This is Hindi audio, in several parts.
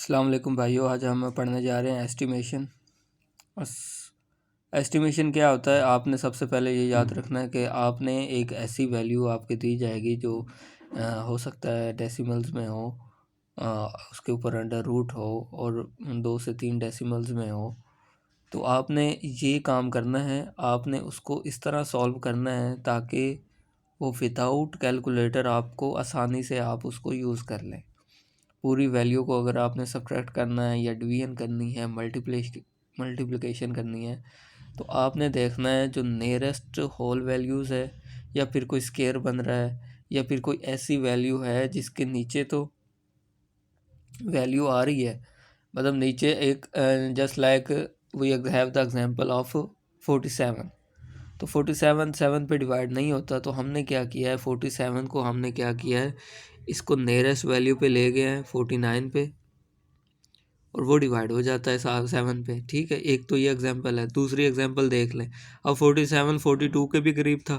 अस्सलाम वालेकुम भाइयों। आज हम पढ़ने जा रहे हैं एस्टिमेशन। एस्टिमेशन क्या होता है, आपने सबसे पहले ये याद रखना है कि आपने एक ऐसी वैल्यू आपकी दी जाएगी जो हो सकता है डेसिमल्स में हो, उसके ऊपर अंडर रूट हो और 2 से 3 डेसिमल्स में हो। तो आपने ये काम करना है, आपने उसको इस तरह सॉल्व करना है ताकि वो विदाउट कैलकुलेटर आपको आसानी से आप उसको यूज़ कर लें। पूरी वैल्यू को अगर आपने सब्ट्रैक्ट करना है या डिवीजन करनी है, मल्टीप्लिकेशन करनी है, तो आपने देखना है जो नियरेस्ट होल वैल्यूज़ है या फिर कोई स्केयर बन रहा है या फिर कोई ऐसी वैल्यू है जिसके नीचे तो वैल्यू आ रही है, मतलब नीचे एक just like we have the example of 47। तो 47 7 पे डिवाइड नहीं होता, तो हमने क्या किया है 47 को हमने क्या किया है, इसको नियरेस्ट वैल्यू पे ले गए हैं 49 पे और वो डिवाइड हो जाता है 7 पे। ठीक है, एक तो ये एग्जांपल है। दूसरी एग्जांपल देख लें। अब 47 42 के भी करीब था,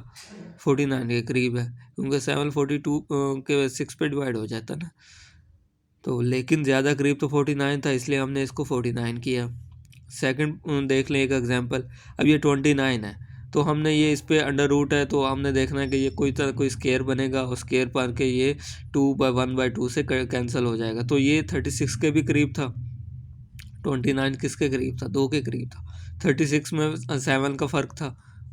49 के करीब है, क्योंकि 7 42 के 6 पे डिवाइड हो जाता ना। तो लेकिन ज़्यादा करीब तो 49 था, इसलिए हमने इसको 49 किया। सेकंड देख लें एक एग्जांपल। अब ये 29 है, तो हमने ये इस पे अंडर रूट है, तो हमने देखना है कि ये कोई स्केयर बनेगा और स्केयर पर के ये 2/1/2 से कैंसिल हो जाएगा। तो ये 36 के भी करीब था, 29 किसके करीब था, 2 के करीब था। 36 में 7 का फ़र्क था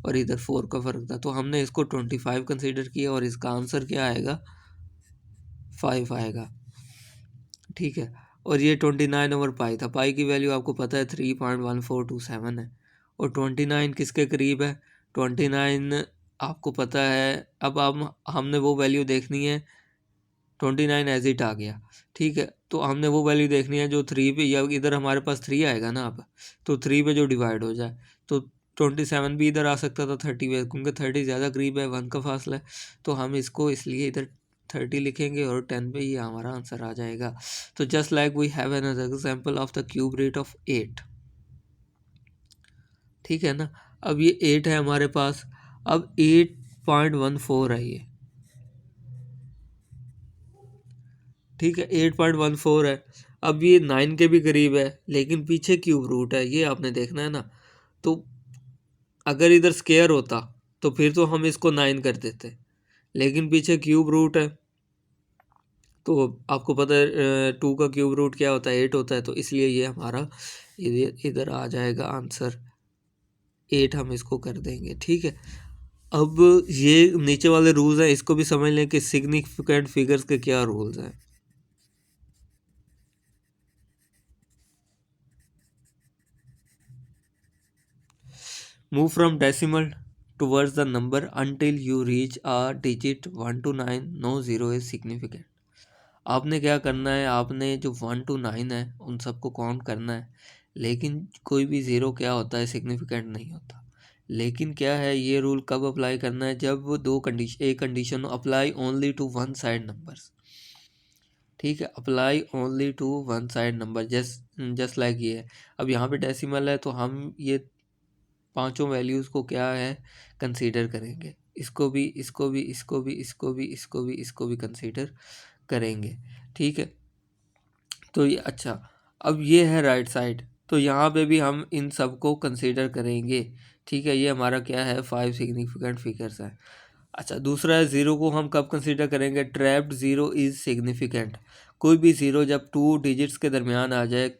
और इधर 4 का फ़र्क था, तो हमने इसको 25 कंसीडर किया और इसका आंसर क्या आएगा, 5 आएगा। ठीक है, और ये 29/पाई था। पाई की वैल्यू आपको पता है 3.1427 है। और 29 किसके करीब है, 29 आपको पता है। अब हमने वो वैल्यू देखनी है, 29 एज इट आ गया। ठीक है, तो हमने वो वैल्यू देखनी है जो 3 पे, या इधर हमारे पास 3 आएगा ना। अब तो 3 पे जो डिवाइड हो जाए, तो 27 भी इधर आ सकता था 30 पे, क्योंकि 30 ज़्यादा करीब है, 1 का फासला है। तो हम इसको इसलिए इधर 30 लिखेंगे और 10 पे ही हमारा आंसर आ जाएगा। तो just like we have an example of the cube root of 8। ठीक है ना। अब ये 8 है हमारे पास। अब 8.14 है ये। ठीक है, 8.14 है। अब ये 9 के भी करीब है, लेकिन पीछे क्यूब रूट है, ये आपने देखना है ना। तो अगर इधर स्केयर होता तो फिर तो हम इसको 9 कर देते, लेकिन पीछे क्यूब रूट है। तो आपको पता है 2 का क्यूब रूट क्या होता है, 8 होता है। तो इसलिए ये हमारा इधर आ जाएगा आंसर 8, हम इसको कर देंगे। ठीक है, अब ये नीचे वाले रूल्स हैं, इसको भी समझ लें कि सिग्निफिकेंट फिगर्स के क्या रूल्स हैं। Move from decimal towards the number until you reach a digit 1 to 9. No zero is significant. आपने क्या करना है, आपने जो 1 to 9 है उन सबको काउंट करना है, लेकिन कोई भी ज़ीरो क्या होता है, सिग्निफिकेंट नहीं होता। लेकिन क्या है, ये रूल कब अप्लाई करना है, जब वो एक condition apply only to one side numbers. ठीक है, apply only to one side number, just like ये है। अब यहाँ पे डेसिमल है, तो हम ये पांचों वैल्यूज़ को क्या है, कंसीडर करेंगे। इसको भी, इसको भी, इसको भी, इसको भी, इसको भी, इसको भी कंसीडर करेंगे। ठीक है, तो ये अच्छा। अब ये है राइट साइड, तो यहाँ पे भी हम इन सब को कंसीडर करेंगे। ठीक है, ये हमारा क्या है, 5 सिग्निफिकेंट फिगर्स है। अच्छा, दूसरा है ज़ीरो को हम कब कंसीडर करेंगे, ट्रैप्ड ज़ीरो इज़ सिग्निफिकेंट। कोई भी ज़ीरो जब 2 डिजिट्स के दरमियान आ जाए,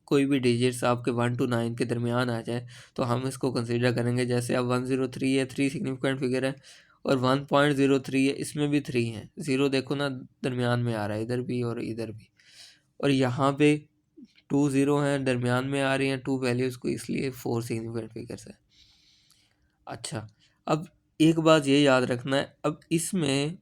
कोई भी डिजिट्स आपके 1 to 9 के दरमियान आ जाए, तो हम इसको कंसीडर करेंगे। जैसे अब 103 है, 3 सिग्निफिकेंट फिगर है, और 1.03 है, इसमें भी 3 है। ज़ीरो देखो ना दरमियान में आ रहा है, इधर भी और इधर भी। और यहाँ पे 2 ज़ीरो हैं, दरमियान में आ रही हैं 2 वैल्यूज़ को, इसलिए 4 सिग्निफिकेंट फिगर्स है। अच्छा, अब एक बात ये याद रखना है, अब इसमें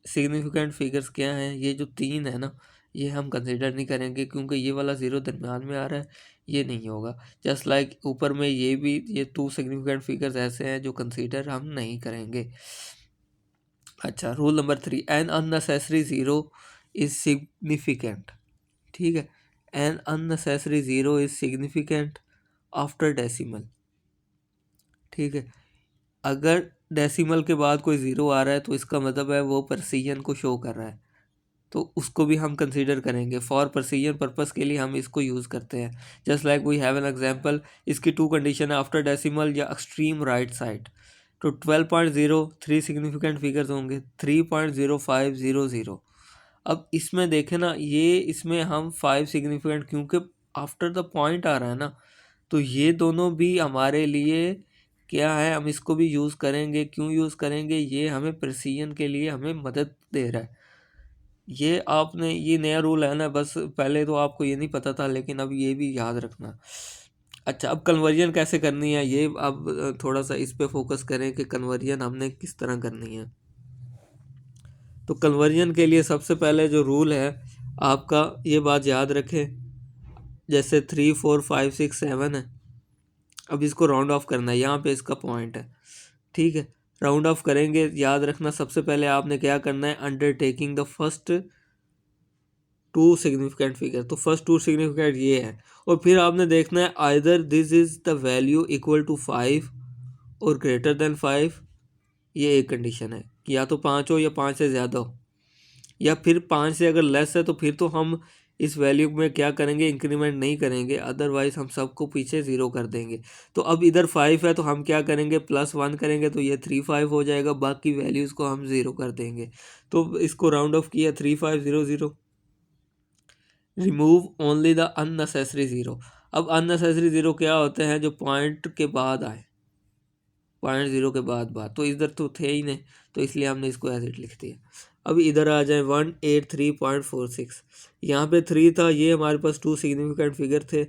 सिग्निफिकेंट फिगर्स क्या हैं, ये जो 3 है ना, ये हम कंसिडर नहीं करेंगे, क्योंकि ये वाला ज़ीरो दरमियान में आ रहा है, ये नहीं होगा। जस्ट लाइक ऊपर में ये भी, ये 2 सिग्निफिकेंट फिगर्स ऐसे हैं जो कंसीडर हम नहीं करेंगे। अच्छा, rule number 3, an unnecessary zero is significant. ठीक है, an unnecessary zero is significant after decimal. ठीक है, अगर डेसिमल के बाद कोई ज़ीरो आ रहा है तो इसका मतलब है वो प्रेसिजन को शो कर रहा है। तो उसको भी हम कंसीडर करेंगे। फॉर प्रिसीजन पर्पस के लिए हम इसको यूज़ करते हैं। Just like we have an example, इसकी 2 कंडीशन है, आफ्टर डेसिमल या एक्सट्रीम राइट साइड। तो 12.0 3 सिग्निफिकेंट फिगर्स होंगे, 3.0500। अब इसमें देखें ना, ये इसमें हम 5 सिग्निफिकेंट, क्योंकि आफ्टर द पॉइंट आ रहा है ना, तो ये दोनों भी हमारे लिए क्या है, हम इसको भी यूज़ करेंगे। क्यों यूज़ करेंगे? ये हमें प्रिसीजन के लिए हमें मदद दे रहा है। ये आपने, ये नया रूल है ना, बस पहले तो आपको ये नहीं पता था, लेकिन अब ये भी याद रखना। अच्छा, अब कन्वर्जन कैसे करनी है, ये अब थोड़ा सा इस पे फोकस करें कि कन्वर्जन हमने किस तरह करनी है। तो कन्वर्जन के लिए सबसे पहले जो रूल है आपका, ये बात याद रखें, जैसे 3 4 5 6 7 है, अब इसको राउंड ऑफ करना है, यहाँ पे इसका पॉइंट है, ठीक है। राउंड ऑफ करेंगे, याद रखना सबसे पहले आपने क्या करना है, undertaking the first 2 significant figure. तो फर्स्ट 2 सिग्निफिकेंट ये है, और फिर आपने देखना है either this is the value equal to 5 और ग्रेटर देन 5। ये एक कंडीशन है, या तो 5 हो या 5 से ज़्यादा हो, या फिर 5 से अगर लेस है तो फिर तो हम इस वैल्यू में क्या करेंगे, इंक्रीमेंट नहीं करेंगे, अदरवाइज हम सबको पीछे 0 कर देंगे। तो अब इधर 5 है तो हम क्या करेंगे, +1 करेंगे, तो ये 3 5 हो जाएगा, बाकी वैल्यूज़ को हम 0 कर देंगे। तो इसको राउंड ऑफ किया 3 5 0 0। Remove only the unnecessary 0। अब अननेसेसरी 0 क्या होते हैं, जो पॉइंट के बाद आए, पॉइंट 0 के बाद बात, तो इधर तो थे ही नहीं, तो इसलिए हमने इसको एज इट लिख दिया। अब इधर आ जाए 183.46, यहाँ पे 3 था, ये हमारे पास 2 सिग्निफिकेंट फिगर थे।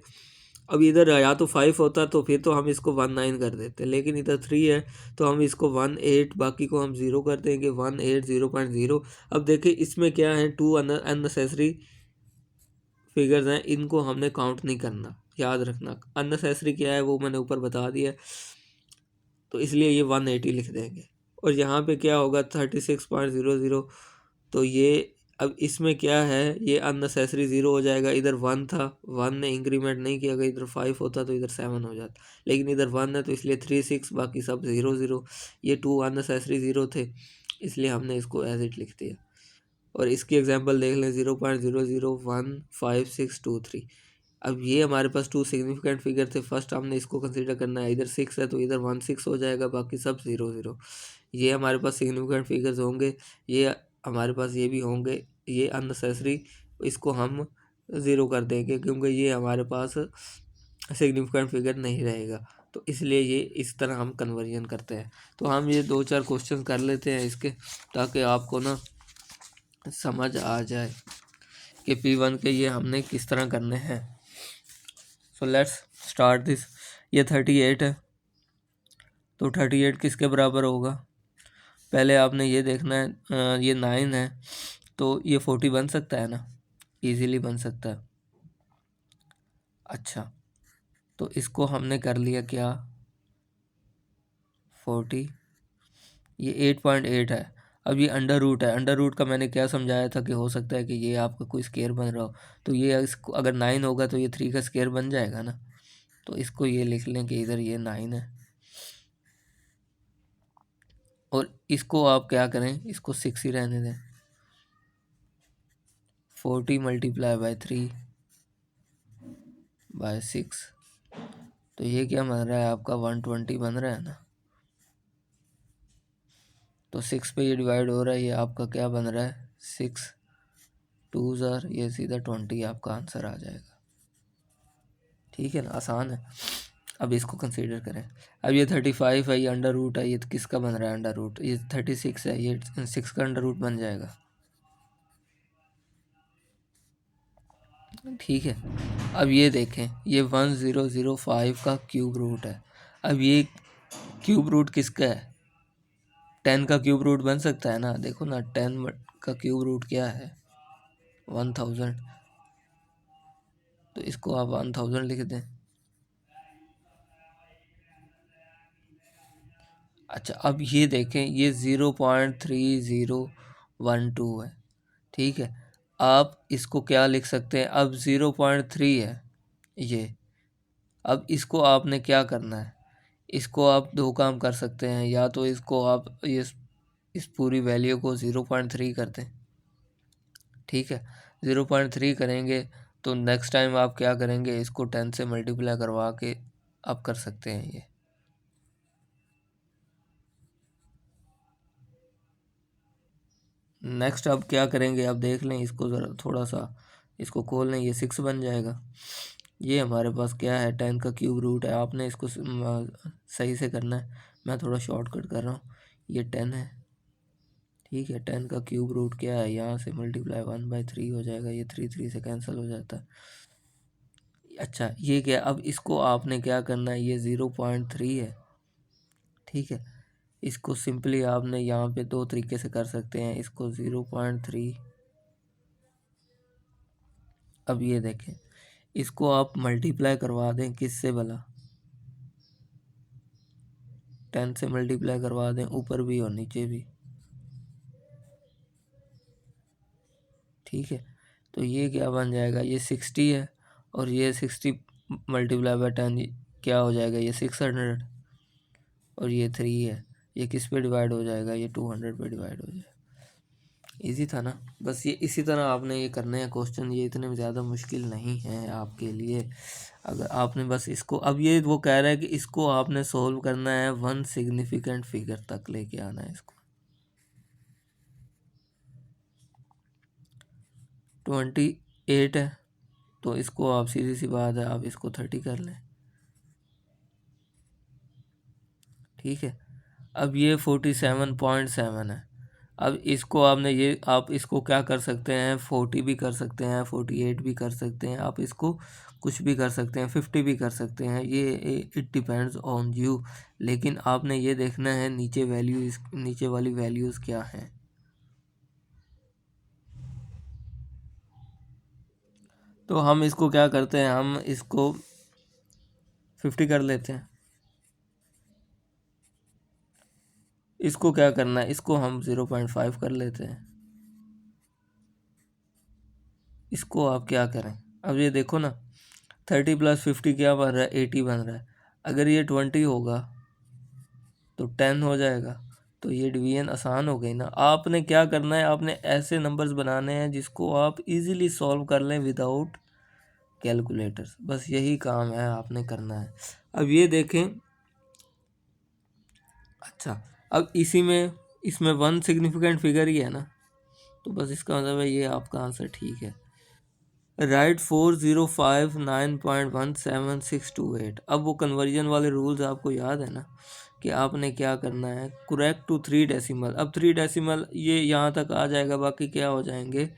अब इधर या तो 5 होता तो फिर तो हम इसको 19 कर देते, लेकिन इधर 3 है तो हम इसको 18, बाकी को हम 0 कर देंगे, 180.0। अब देखिए इसमें क्या है, 2 अननेसेसरी फिगर्स हैं, इनको हमने काउंट नहीं करना, याद रखना। अननेसेसरी क्या है वो मैंने ऊपर बता दिया, तो इसलिए ये 180 लिख देंगे। और यहाँ पे क्या होगा, 36.00। तो ये अब इसमें क्या है, ये अननेसेसरी 0 हो जाएगा। इधर 1 था, 1 ने इंक्रीमेंट नहीं किया, अगर इधर 5 होता तो इधर 7 हो जाता, लेकिन इधर 1 है तो इसलिए 3 6, बाकी सब 0 0। ये 2 अननेसेसरी 0 थे, इसलिए हमने इसको एज इट लिख दिया। और इसकी एग्जांपल देख लें, 0.00155623। अब ये हमारे पास 2 सिग्निफिकेंट फिगर थे, फर्स्ट हमने इसको कंसीडर करना है, इधर 6 है तो इधर 1 6 हो जाएगा, बाकी सब 0 0। ये हमारे पास सिग्निफिकेंट फिगर्स होंगे, ये हमारे पास ये भी होंगे, ये अननेसेसरी, इसको हम 0 कर देंगे क्योंकि ये हमारे पास सिग्निफिकेंट फिगर नहीं रहेगा। तो इसलिए ये इस तरह हम कन्वर्जन करते हैं। तो हम ये 2 4 क्वेश्चन कर लेते हैं इसके, ताकि आपको ना समझ आ जाए कि P1 के ये हमने किस तरह करने हैं। So let's start this. ये 38 है, तो 38 किसके बराबर होगा, पहले आपने ये देखना है। ये 9 है, तो ये 40 बन सकता है ना, इजीली बन सकता है। अच्छा, तो इसको हमने कर लिया क्या, 40, ये 8.8 है। अब ये अंडर रूट है, अंडर रूट का मैंने क्या समझाया था कि हो सकता है कि ये आपका कोई स्केयर बन रहा हो, तो ये इसको अगर 9 होगा तो ये 3 का स्केयर बन जाएगा ना, तो इसको ये लिख लें कि इधर ये 9 है। और इसको आप क्या करें, इसको 6 ही रहने दें। 40 मल्टीप्लाई बाय 3 बाय 6, तो ये क्या बन रहा है आपका, 120 बन रहा है ना। तो 6 पे ये डिवाइड हो रहा है, ये आपका क्या बन रहा है, 6 2 ज़ार, ये सीधा 20 आपका आंसर आ जाएगा। ठीक है ना, आसान है। अब इसको कंसीडर करें। अब ये 35 है, ये अंडर रूट है, ये किसका बन रहा है अंडर रूट, ये 36 है, ये 6 का अंडर रूट बन जाएगा। ठीक है। अब ये देखें, ये 1005 का क्यूब रूट है। अब ये क्यूब रूट किसका है, 10 का क्यूब रूट बन सकता है ना, देखो ना, 10 का क्यूब रूट क्या है, 1000। तो इसको आप 1000 लिख दें। अच्छा, अब ये देखें, ये 0.3012 है, ठीक है। आप इसको क्या लिख सकते हैं, अब 0.3 है ये। अब इसको आपने क्या करना है, इसको आप 2 काम कर सकते हैं, या तो इसको आप ये इस पूरी वैल्यू को 0.3 कर दें, ठीक है। 0.3 करेंगे तो नेक्स्ट टाइम आप क्या करेंगे, इसको 10 से मल्टीप्लाई करवा के आप कर सकते हैं ये। नेक्स्ट अब क्या करेंगे, आप देख लें इसको ज़रा, थोड़ा सा इसको खोल लें, ये 6 बन जाएगा। ये हमारे पास क्या है, 10 का क्यूब रूट है। आपने इसको सही से करना है, मैं थोड़ा शॉर्टकट कर रहा हूँ। ये 10 है, ठीक है। 10 का क्यूब रूट क्या है, यहाँ से मल्टीप्लाई 1/3 हो जाएगा। ये 3 से कैंसिल हो जाता है। अच्छा, ये क्या, अब इसको आपने क्या करना है, ये 0.3 है, ठीक है। इसको सिंपली आपने यहाँ पे दो तरीके से कर सकते हैं। इसको 0.3, अब ये देखें, इसको आप मल्टीप्लाई करवा दें किससे भला, 10 से मल्टीप्लाई करवा दें, ऊपर भी और नीचे भी, ठीक है। तो ये क्या बन जाएगा, ये 60 है, और ये 60 मल्टीप्लाई बाय 10 क्या हो जाएगा, ये 600, और ये 3 है। ये किस पे डिवाइड हो जाएगा, ये 200 पे डिवाइड हो जाएगा। इजी था ना। बस ये इसी तरह आपने ये करने हैं क्वेश्चन, ये इतने ज़्यादा मुश्किल नहीं है आपके लिए। अगर आपने बस इसको, अब ये वो कह रहा है कि इसको आपने सोल्व करना है, वन सिग्निफिकेंट फिगर तक लेके आना है इसको। 28 है, तो इसको आप, सीधी सी बात है, आप इसको 30 कर लें, ठीक है। अब ये 47.7 है। अब इसको आपने, ये आप इसको क्या कर सकते हैं, 40 भी कर सकते हैं, 48 भी कर सकते हैं, आप इसको कुछ भी कर सकते हैं, 50 भी कर सकते हैं। ये इट डिपेंड्स ऑन यू। लेकिन आपने ये देखना है नीचे वैल्यू, इस नीचे वाली वैल्यूज़ क्या हैं। तो हम इसको क्या करते हैं, हम इसको 50 कर लेते हैं। इसको क्या करना है, इसको हम 0.5 कर लेते हैं। इसको आप क्या करें, अब ये देखो ना, 30 + 50 क्या बन रहा है, 80 बन रहा है। अगर ये 20 होगा तो 10 हो जाएगा। तो ये डिवीजन आसान हो गई ना। आपने क्या करना है, आपने ऐसे नंबर्स बनाने हैं जिसको आप इजीली सॉल्व कर लें विदाउट कैलकुलेटर्स। बस यही काम है आपने करना है। अब ये देखें, अच्छा, अब इसी में, इसमें वन सिग्निफिकेंट फिगर ही है ना, तो बस इसका मतलब है ये आपका आंसर ठीक है। राइट 4059.17628। अब वो कन्वर्जन वाले रूल्स आपको याद है ना, कि आपने क्या करना है, करेक्ट टू 3 डेसिमल। अब 3 डेसिमल ये यहाँ तक आ जाएगा, बाकी क्या हो जाएंगे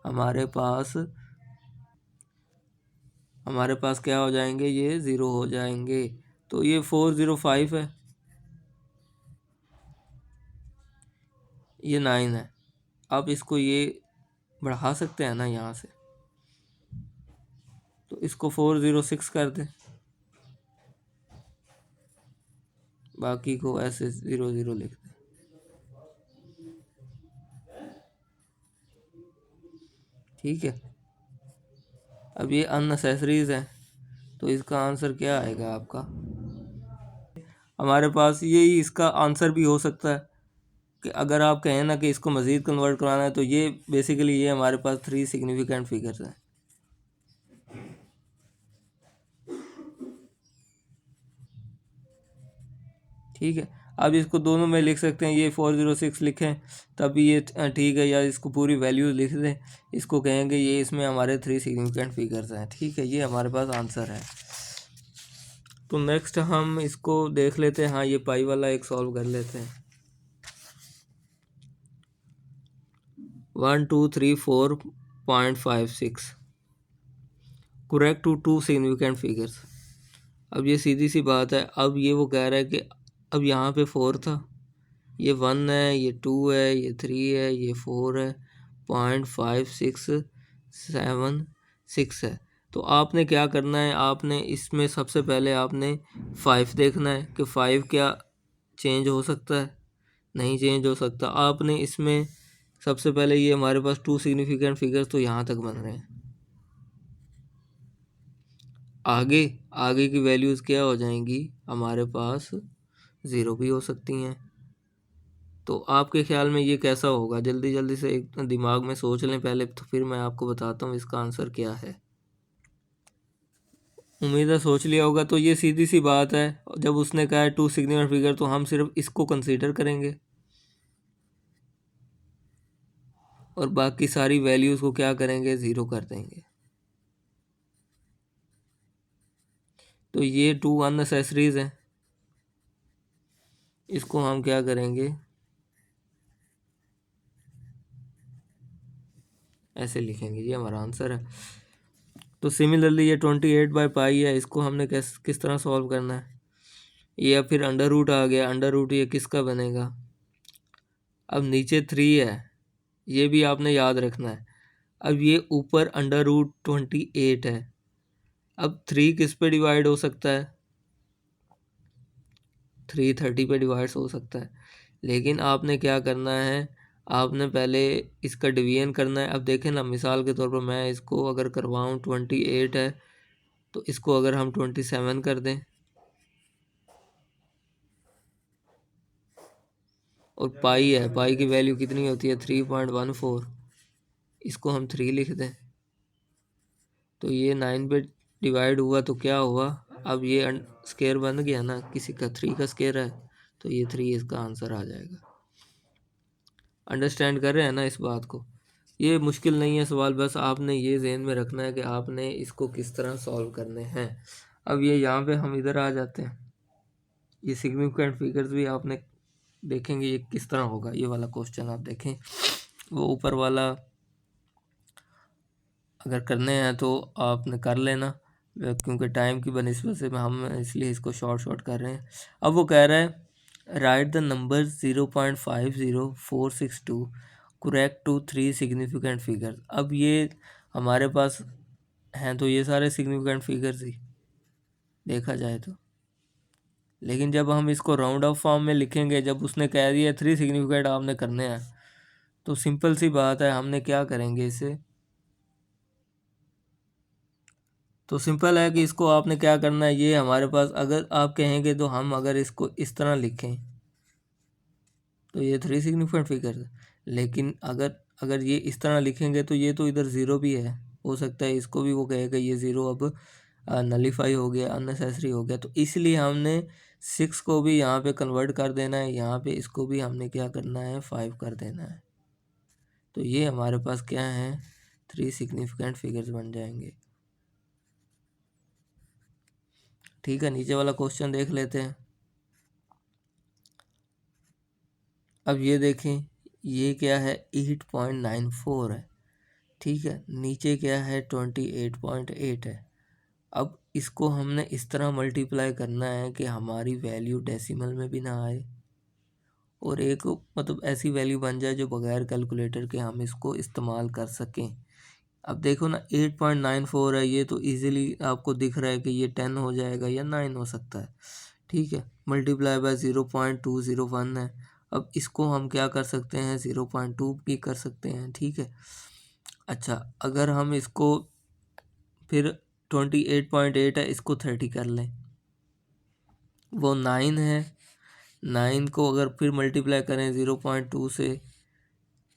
हमारे पास, हमारे पास क्या हो जाएंगे, ये 0 हो जाएंगे। तो ये 405 है, ये 9 है। अब इसको ये बढ़ा सकते हैं ना यहाँ से, तो इसको 406 कर दें, बाकी को ऐसे 00 लिख दें, ठीक है। अब ये अननेसेसरीज है, तो इसका आंसर क्या आएगा आपका, हमारे पास यही इसका आंसर भी हो सकता है कि अगर आप कहें ना कि इसको मज़ीद कन्वर्ट कराना है, तो ये बेसिकली ये हमारे पास 3 सिग्निफिकेंट फिगर्स हैं, ठीक है। अब इसको दोनों में लिख सकते हैं, ये 406 लिखें तभी ये ठीक है, या इसको पूरी वैल्यूज लिख दें, इसको कहेंगे ये इसमें हमारे 3 सिग्निफिकेंट फिगर्स हैं, ठीक है। ये हमारे पास आंसर है। तो नेक्स्ट हम इसको देख लेते हैं, हाँ ये पाई वाला एक सॉल्व कर लेते हैं। 1234.56 करेक्ट टू 2 सिग्निफिकेंट फिगर्स। अब ये सीधी सी बात है, अब ये वो कह रहा है कि अब यहाँ पे 4 था, ये 1 है, ये 2 है, ये 3 है, ये 4 है, 0.5676 है। तो आपने क्या करना है, आपने इसमें सबसे पहले आपने 5 देखना है कि 5 क्या चेंज हो सकता है, नहीं चेंज हो सकता। आपने इसमें सबसे पहले, ये हमारे पास 2 सिग्निफिकेंट फिगर्स तो यहाँ तक बन रहे हैं। आगे आगे की वैल्यूज़ क्या हो जाएंगी हमारे पास, 0 भी हो सकती हैं। तो आपके ख्याल में ये कैसा होगा? जल्दी जल्दी से एक दिमाग में सोच लें पहले, तो फिर मैं आपको बताता हूँ इसका आंसर क्या है। उम्मीद है सोच लिया होगा। तो ये सीधी सी बात है, जब उसने कहा है टू सिग्निफिकेंट फिगर तो हम सिर्फ इसको कंसीडर करेंगे और बाकी सारी वैल्यूज़ को क्या करेंगे, ज़ीरो कर देंगे। तो ये टू अननेसेसरीज हैं, इसको हम क्या करेंगे, ऐसे लिखेंगे, ये हमारा आंसर है। तो सिमिलरली ये 28/पाई है, इसको हमने किस तरह सॉल्व करना है। ये अब फिर अंडर रूट आ गया, अंडर रूट ये किसका बनेगा, अब नीचे 3 है, ये भी आपने याद रखना है। अब ये ऊपर अंडर रूट 28 है, अब 3 किस पे डिवाइड हो सकता है, 3 30 पे डिवाइड हो सकता है। लेकिन आपने क्या करना है, आपने पहले इसका डिवीजन करना है। अब देखें ना, मिसाल के तौर पर मैं इसको अगर करवाऊँ 28 है, तो इसको अगर हम 27 कर दें और पाई है, पाई की वैल्यू कितनी होती है 3.14, इसको हम 3 लिख दें, तो ये 9 पे डिवाइड हुआ तो क्या हुआ, अब ये स्केयर बन गया ना, किसी का 3 का स्केयर है, तो ये 3 इसका आंसर आ जाएगा। अंडरस्टैंड कर रहे हैं ना इस बात को? ये मुश्किल नहीं है सवाल, बस आपने ये ज़हन में रखना है कि आपने इसको किस तरह सॉल्व करने हैं। अब ये यहाँ पे हम इधर आ जाते हैं, ये सिग्निफिकेंट फिगर्स भी आपने देखेंगे ये किस तरह होगा। ये वाला क्वेश्चन आप देखें, वो ऊपर वाला अगर करने हैं तो आपने कर लेना, क्योंकि टाइम की बनिस्बत से हम इसलिए इसको शॉर्ट कर रहे हैं। अब वो कह रहा है right the number 0.50462 correct to 3 significant figures. अब ये हमारे पास हैं तो ये सारे सिग्निफिकेंट फिगर्स ही देखा जाए तो, लेकिन जब हम इसको राउंड ऑफ फॉर्म में लिखेंगे, जब उसने कह दिया 3 सिग्निफिकेंट आपने करने हैं, तो सिंपल सी बात है, हमने क्या करेंगे इसे, तो सिंपल है कि इसको आपने क्या करना है, ये हमारे पास अगर आप कहेंगे तो हम अगर इसको इस तरह लिखें तो ये 3 सिग्निफिकेंट फिगर है। लेकिन अगर अगर ये इस तरह लिखेंगे तो ये तो इधर ज़ीरो भी है, हो सकता है इसको भी वो कहेगा ये ज़ीरो अब नलीफाई हो गया, अननेसेसरी हो गया। तो इसलिए हमने 6 को भी यहाँ पे कन्वर्ट कर देना है, यहाँ पे इसको भी हमने क्या करना है, 5 कर देना है। तो ये हमारे पास क्या है, 3 सिग्निफिकेंट फिगर्स बन जाएंगे। ठीक है, नीचे वाला क्वेश्चन देख लेते हैं। अब ये देखें, ये क्या है 8.94 है, ठीक है, नीचे क्या है 28.8 है। अब इसको हमने इस तरह मल्टीप्लाई करना है कि हमारी वैल्यू डेसिमल में भी ना आए और एक मतलब ऐसी वैल्यू बन जाए जो बगैर कैलकुलेटर के हम इसको इस्तेमाल कर सकें। अब देखो ना 8.94 है, ये तो इजीली आपको दिख रहा है कि ये 10 हो जाएगा या 9 हो सकता है, ठीक है, मल्टीप्लाई बाय 0.201 है। अब इसको हम क्या कर सकते हैं, 0.2 भी कर सकते हैं, ठीक है। अच्छा, अगर हम इसको फिर 28.8 है, इसको 30 कर लें, वो 9 है, 9 को अगर फिर मल्टीप्लाई करें 0.2 से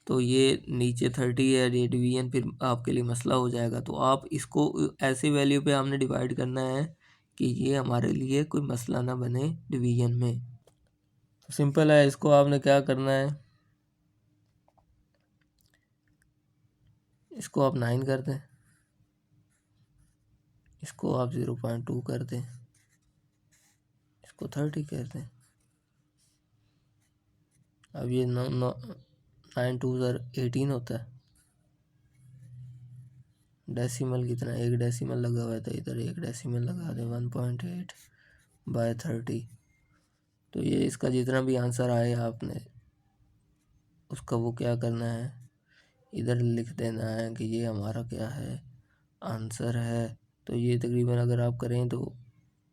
तो ये नीचे 30 है, ये डिवीजन फिर आपके लिए मसला हो जाएगा। तो आप इसको ऐसी वैल्यू पे हमने डिवाइड करना है कि ये हमारे लिए कोई मसला ना बने डिवीजन में। तो सिंपल है, इसको आपने क्या करना है, इसको आप 9 कर दें, इसको आप 0.2 कर दें, इसको 30 कर दें। अब ये 9 2 18 होता है, डेसिमल कितना, एक डेसिमल लगा हुआ है, तो इधर एक डेसिमल लगा दें, 1.8/30। तो ये इसका जितना भी आंसर आए आपने उसका वो क्या करना है, इधर लिख देना है कि ये हमारा क्या है, आंसर है। तो ये तकरीबन अगर आप करें तो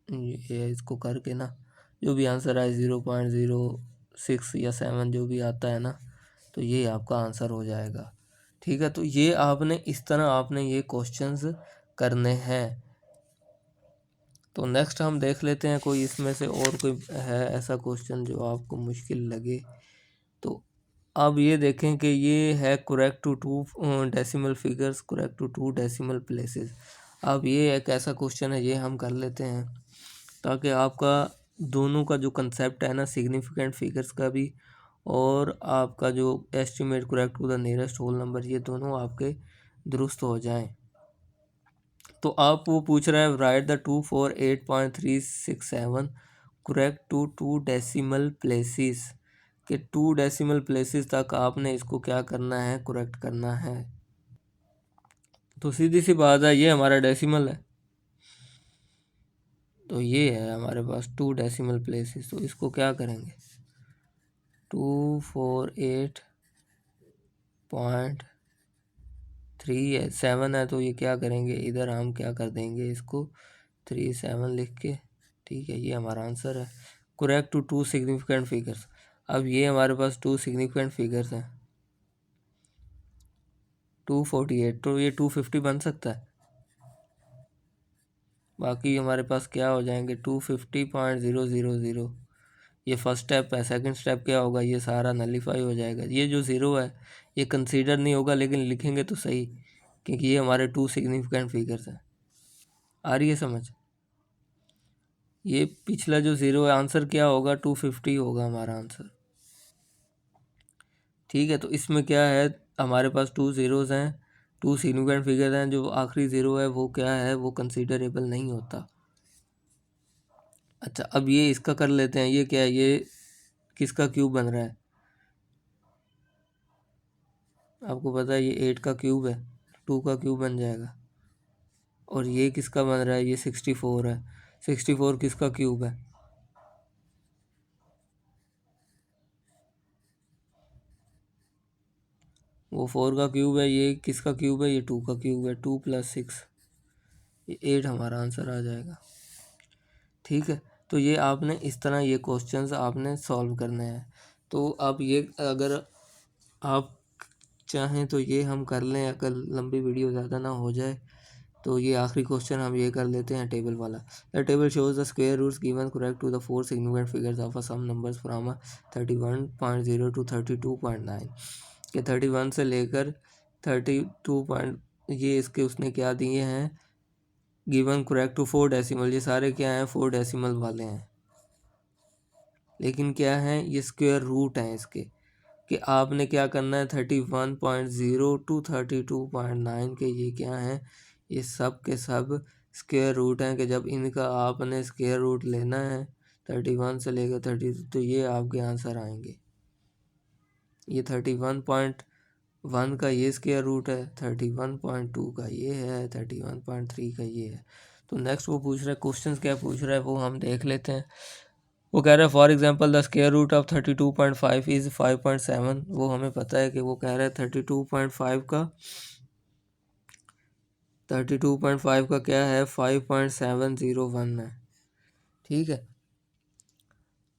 ये इसको करके ना जो भी आंसर आए 0.06 या 7 जो भी आता है ना, तो ये आपका आंसर हो जाएगा। ठीक है, तो ये आपने इस तरह आपने ये क्वेश्चंस करने हैं। तो नेक्स्ट हम देख लेते हैं कोई इसमें से और कोई है ऐसा क्वेश्चन जो आपको मुश्किल लगे तो अब ये देखें कि ये है correct to 2 decimal figures, correct to 2 decimal places. अब ये एक ऐसा क्वेश्चन है, ये हम कर लेते हैं ताकि आपका दोनों का जो कंसेप्ट है ना, सिग्निफिकेंट फिगर्स का भी और आपका जो estimate correct to the nearest whole number, ये दोनों आपके दुरुस्त हो जाएं। तो आप वो पूछ रहा है right the 248.367 correct to 2 decimal places, कि 2 डेसिमल प्लेसेस तक आपने इसको क्या करना है, करेक्ट करना है। तो सीधी सी बात है, ये हमारा डेसिमल है, तो ये है हमारे पास 2 डेसिमल प्लेसेस। तो इसको क्या करेंगे, 248.37 है, तो ये क्या करेंगे, इधर हम क्या कर देंगे, इसको 37 लिख के, ठीक है, ये हमारा आंसर है करेक्ट टू 2 सिग्निफिकेंट फिगर्स। अब ये हमारे पास 2 सिग्निफिकेंट फिगर्स हैं, 248, तो ये 250 बन सकता है। बाकी हमारे पास क्या हो जाएंगे, 250.000। ये फर्स्ट स्टेप है। सेकंड स्टेप क्या होगा, ये सारा नलीफाई हो जाएगा, ये जो ज़ीरो है ये कंसीडर नहीं होगा, लेकिन लिखेंगे तो सही, क्योंकि ये हमारे 2 सिग्निफिकेंट फिगर्स हैं। आ रही है समझ। ये पिछला जो ज़ीरो है, आंसर क्या होगा, 250 होगा हमारा आंसर। ठीक है, तो इसमें क्या है, हमारे पास 2 ज़ीरोज़ हैं, 2 सिग्निफिकेंट फिगर हैं, जो आखिरी ज़ीरो है वो क्या है, वो कंसीडरेबल नहीं होता। अच्छा, अब ये इसका कर लेते हैं, ये क्या है, ये किसका क्यूब बन रहा है, आपको पता है ये 8 का क्यूब है, 2 का क्यूब बन जाएगा। और ये किसका बन रहा है, ये 64 है, 64 किसका क्यूब है, वो 4 का क्यूब है। ये किसका क्यूब है, ये 2 का क्यूब है, 2 + 6, ये 8 हमारा आंसर आ जाएगा। ठीक है, तो ये आपने इस तरह ये क्वेश्चंस आपने सॉल्व करने हैं। तो अब ये अगर आप चाहें तो ये हम कर लें, अगर लंबी वीडियो ज़्यादा ना हो जाए, तो ये आखिरी क्वेश्चन हम ये कर लेते हैं टेबल वाला। The table shows the square roots given correct to the 4 significant figures of a some numbers from 31.0 to 32.9, के 31 से लेकर 32 पॉइंट, ये इसके उसने क्या दिए हैं, गिवन करेक्ट टू 4 डेसिमल, ये सारे क्या हैं, 4 डेसिमल वाले हैं, लेकिन क्या है, ये स्क्वायर रूट हैं इसके, कि आपने क्या करना है, 31.0 टू 32.9 के ये क्या हैं, ये सब के सब स्क्वायर रूट हैं, कि जब इनका आपने स्क्वायर रूट लेना है 31 से लेकर 32, तो ये आपके आंसर आएंगे। ये 31.1 का ये स्क्वायर रूट है, 31.2 का ये है, 31.3 का ये है। तो नेक्स्ट वो पूछ रहा है, क्वेश्चन क्या पूछ रहा है वो हम देख लेते हैं। वो कह रहा है for example the square root of 32.5 is 5.7। वो हमें पता है कि वो कह रहा है 32.5 का, 32.5 का क्या है, 5.701 है। ठीक है,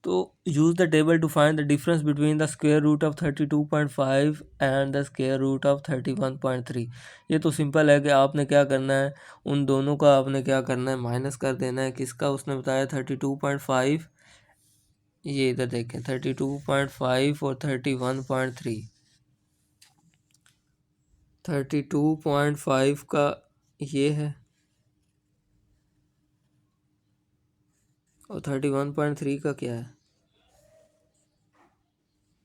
तो use the table to find the difference between the square root of 32.5 and the square root of 31.3। ये तो सिंपल है कि आपने क्या करना है, उन दोनों का आपने क्या करना है, माइनस कर देना है। किसका उसने बताया, 32.5, ये इधर देखें 32.5 और 31.3। 32.5 का ये है और 31.3 का क्या है,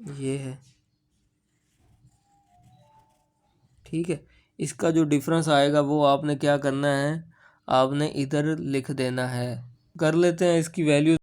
ये है। ठीक है, इसका जो डिफरेंस आएगा वो आपने क्या करना है, आपने इधर लिख देना है। कर लेते हैं इसकी वैल्यू।